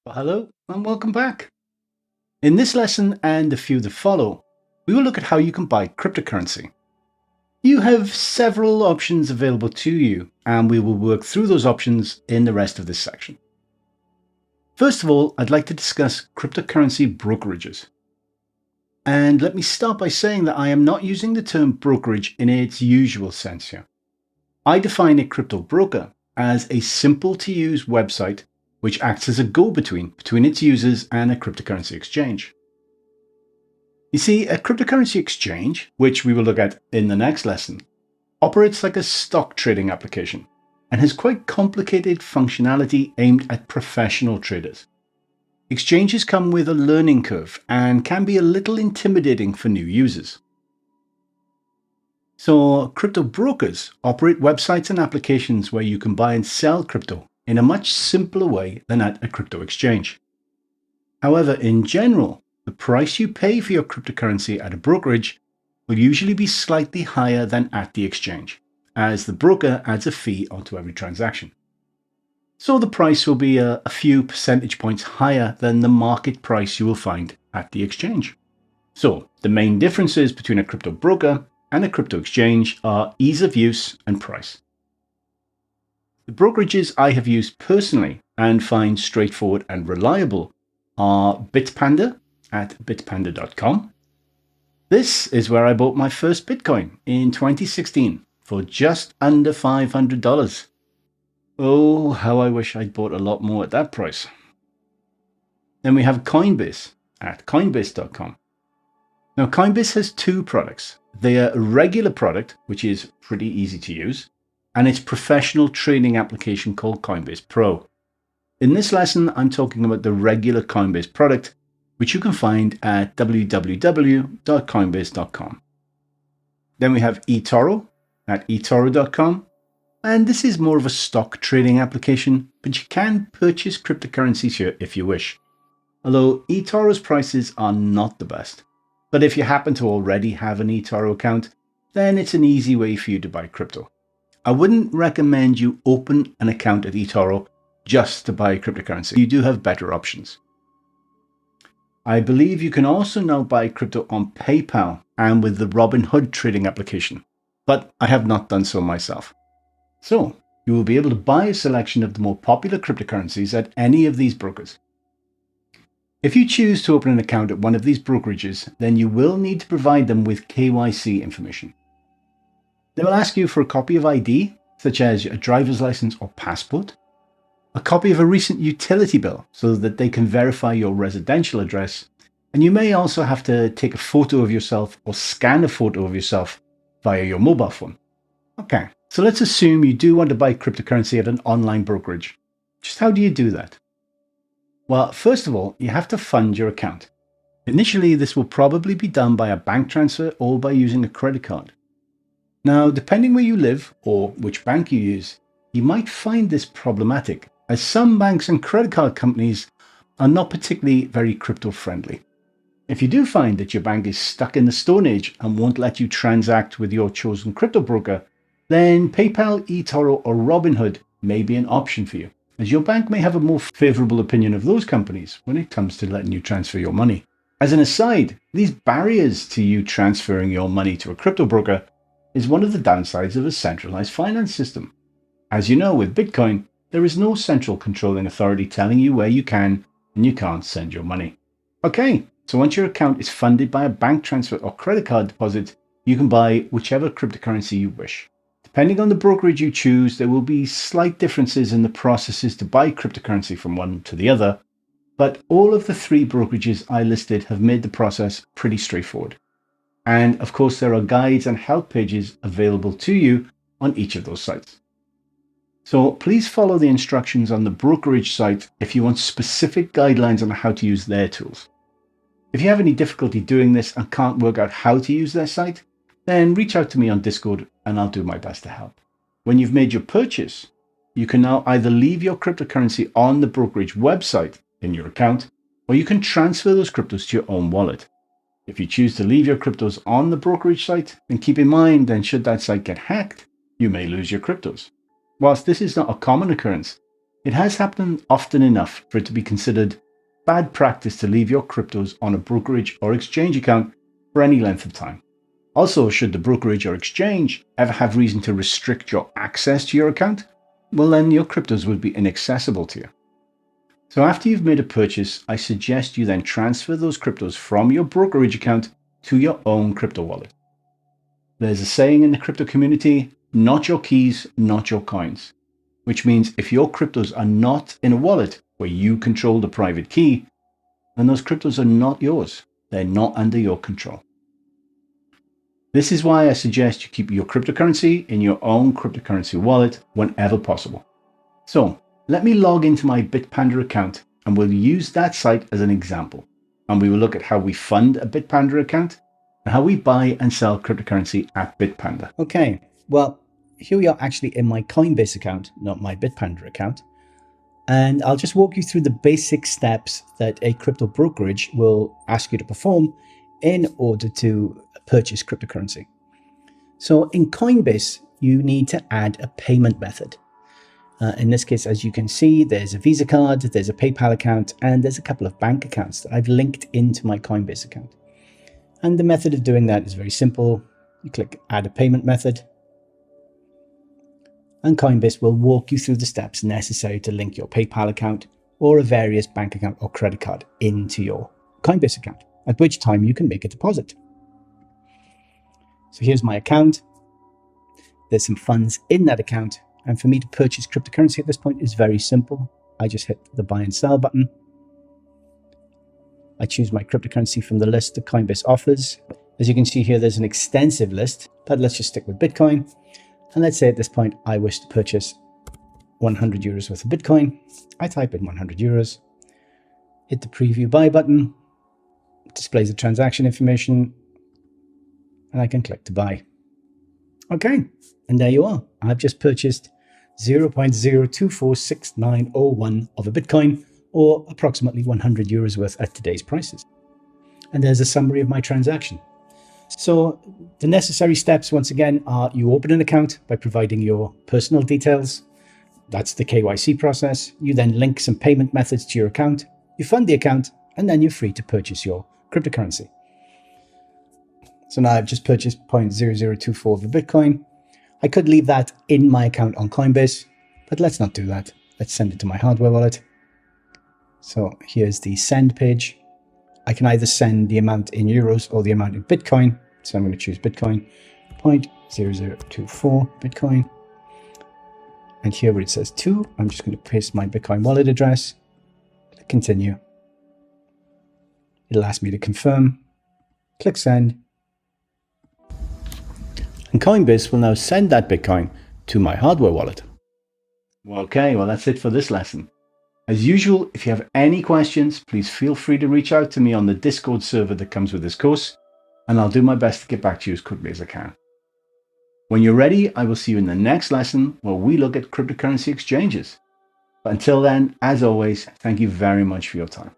Well, hello and welcome back. In this lesson and a few that follow, we will look at how you can buy cryptocurrency. You have several options available to you, and we will work through those options in the rest of this section. First of all, I'd like to discuss cryptocurrency brokerages. And let me start by saying that I am not using the term brokerage in its usual sense here. I define a crypto broker as a simple to use website which acts as a go-between between its users and a cryptocurrency exchange. You see, a cryptocurrency exchange, which we will look at in the next lesson, operates like a stock trading application and has quite complicated functionality aimed at professional traders. Exchanges come with a learning curve and can be a little intimidating for new users. So, crypto brokers operate websites and applications where you can buy and sell crypto in a much simpler way than at a crypto exchange. However, in general, the price you pay for your cryptocurrency at a brokerage will usually be slightly higher than at the exchange, as the broker adds a fee onto every transaction. So the price will be a few percentage points higher than the market price you will find at the exchange. So the main differences between a crypto broker and a crypto exchange are ease of use and price. The brokerages I have used personally and find straightforward and reliable are Bitpanda at bitpanda.com. This is where I bought my first Bitcoin in 2016 for just under $500. Oh, how I wish I'd bought a lot more at that price. Then we have Coinbase at coinbase.com. Now, Coinbase has two products. Their regular product, which is pretty easy to use, and its professional trading application called Coinbase Pro. In this lesson, I'm talking about the regular Coinbase product, which you can find at www.coinbase.com. Then we have eToro at eToro.com, and this is more of a stock trading application, but you can purchase cryptocurrencies here if you wish. Although eToro's prices are not the best. But if you happen to already have an eToro account, then it's an easy way for you to buy crypto. I wouldn't recommend you open an account at eToro just to buy cryptocurrency. You do have better options. I believe you can also now buy crypto on PayPal and with the Robinhood trading application, but I have not done so myself. So you will be able to buy a selection of the more popular cryptocurrencies at any of these brokers. If you choose to open an account at one of these brokerages, then you will need to provide them with KYC information. They will ask you for a copy of ID, such as a driver's license or passport, a copy of a recent utility bill so that they can verify your residential address, and you may also have to take a photo of yourself or scan a photo of yourself via your mobile phone. Okay, so let's assume you do want to buy cryptocurrency at an online brokerage. Just how do you do that? Well, first of all, you have to fund your account. Initially, this will probably be done by a bank transfer or by using a credit card. Now, depending where you live or which bank you use, you might find this problematic, as some banks and credit card companies are not particularly very crypto friendly. If you do find that your bank is stuck in the Stone Age and won't let you transact with your chosen crypto broker, then PayPal, eToro, or Robinhood may be an option for you, as your bank may have a more favorable opinion of those companies when it comes to letting you transfer your money. As an aside, these barriers to you transferring your money to a crypto broker is one of the downsides of a centralized finance system. As you know, with Bitcoin, there is no central controlling authority telling you where you can and you can't send your money. Okay, so once your account is funded by a bank transfer or credit card deposit, you can buy whichever cryptocurrency you wish. Depending on the brokerage you choose, there will be slight differences in the processes to buy cryptocurrency from one to the other, but all of the three brokerages I listed have made the process pretty straightforward. And of course, there are guides and help pages available to you on each of those sites. So please follow the instructions on the brokerage site if you want specific guidelines on how to use their tools. If you have any difficulty doing this and can't work out how to use their site, then reach out to me on Discord and I'll do my best to help. When you've made your purchase, you can now either leave your cryptocurrency on the brokerage website in your account, or you can transfer those cryptos to your own wallet. If you choose to leave your cryptos on the brokerage site, then keep in mind then should that site get hacked, you may lose your cryptos. Whilst this is not a common occurrence, It has happened often enough for it to be considered bad practice to leave your cryptos on a brokerage or exchange account for any length of time. Also, should the brokerage or exchange ever have reason to restrict your access to your account, well then your cryptos will be inaccessible to you. So after you've made a purchase, I suggest you then transfer those cryptos from your brokerage account to your own crypto wallet. There's a saying in the crypto community, not your keys, not your coins, which means if your cryptos are not in a wallet where you control the private key, then those cryptos are not yours. They're not under your control. This is why I suggest you keep your cryptocurrency in your own cryptocurrency wallet whenever possible. So let me log into my Bitpanda account and we'll use that site as an example. And we will look at how we fund a Bitpanda account and how we buy and sell cryptocurrency at Bitpanda. Okay, well, here we are actually in my Coinbase account, not my Bitpanda account. And I'll just walk you through the basic steps that a crypto brokerage will ask you to perform in order to purchase cryptocurrency. So in Coinbase, you need to add a payment method. In this case, as you can see, there's a Visa card, there's a PayPal account, and there's a couple of bank accounts that I've linked into my Coinbase account. And the method of doing that is very simple. You click Add a Payment Method, and Coinbase will walk you through the steps necessary to link your PayPal account or a various bank account or credit card into your Coinbase account, at which time you can make a deposit. So here's my account. There's some funds in that account. And for me to purchase cryptocurrency at this point is very simple. I just hit the buy and sell button. I choose my cryptocurrency from the list that Coinbase offers. As you can see here, there's an extensive list, but let's just stick with Bitcoin. And let's say at this point, I wish to purchase 100 euros worth of Bitcoin. I type in 100 euros, hit the preview buy button, displays the transaction information, and I can click to buy. Okay, and there you are. I've just purchased 0.0246901 of a Bitcoin, or approximately 100 euros worth at today's prices. And there's a summary of my transaction. So the necessary steps, once again, are you open an account by providing your personal details. That's the KYC process. You then link some payment methods to your account. You fund the account, and then you're free to purchase your cryptocurrency. So now I've just purchased 0.0024 of a Bitcoin. I could leave that in my account on Coinbase, but let's not do that. Let's send it to my hardware wallet. So here's the send page. I can either send the amount in euros or the amount in Bitcoin. So I'm going to choose Bitcoin, 0.0024 Bitcoin. And here where it says 2, I'm just going to paste my Bitcoin wallet address. Click continue. It'll ask me to confirm. Click send. And Coinbase will now send that Bitcoin to my hardware wallet. Okay, well that's it for this lesson. As usual, if you have any questions, please feel free to reach out to me on the Discord server that comes with this course, and I'll do my best to get back to you as quickly as I can. When you're ready, I will see you in the next lesson where we look at cryptocurrency exchanges. But until then, as always, thank you very much for your time.